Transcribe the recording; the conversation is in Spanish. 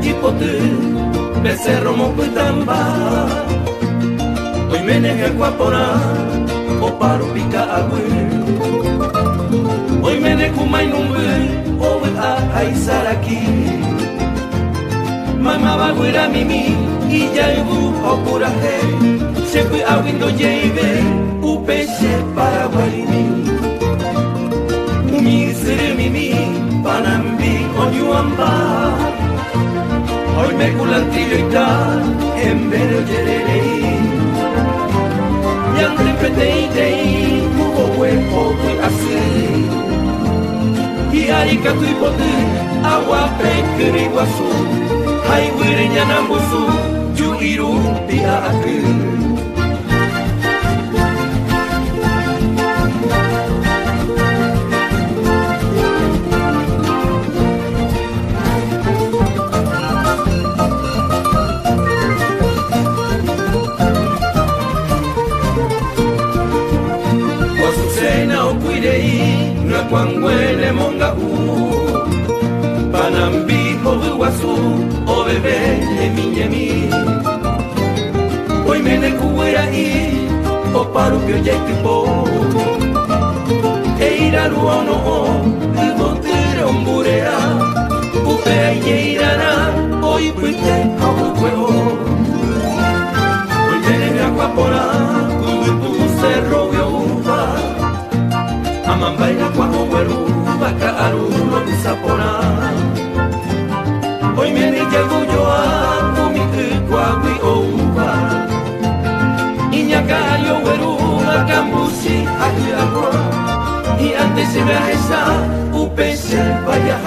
chipote, becerro moputamba. Hoy me negué a guapora, o paro pica agüe. Hoy me negué mai numbe, o a aizar aquí. Mamá va a mimi, y ya ibu o curaje. Se fue a windo lleve, UPC Paraguay. Mi sere mimi, panambi onyuamba. Hoy me culantillo y tal, en vero yererei. Yante petei, hubo huevo, fui así. Y arica tu hipote, agua pequeña iguazú. Hai wireña nambusu, yu iru pia aku. Cuanguele monga Panambi Obuasu o bebé emiñemi. Hoy me necuera y o paro que ya equipo. E ir a ruano y botere omburea. Upe y irana hoy puite a un juego. Hoy me negra guapora tu cerro uva. Amambaira kwa oweru baka aruno bisapona. Hoy me ni llego a kumi kwa wi ouba. Iñaka yo weru akambusi ayagua. Y antes se vea esa UPC vaya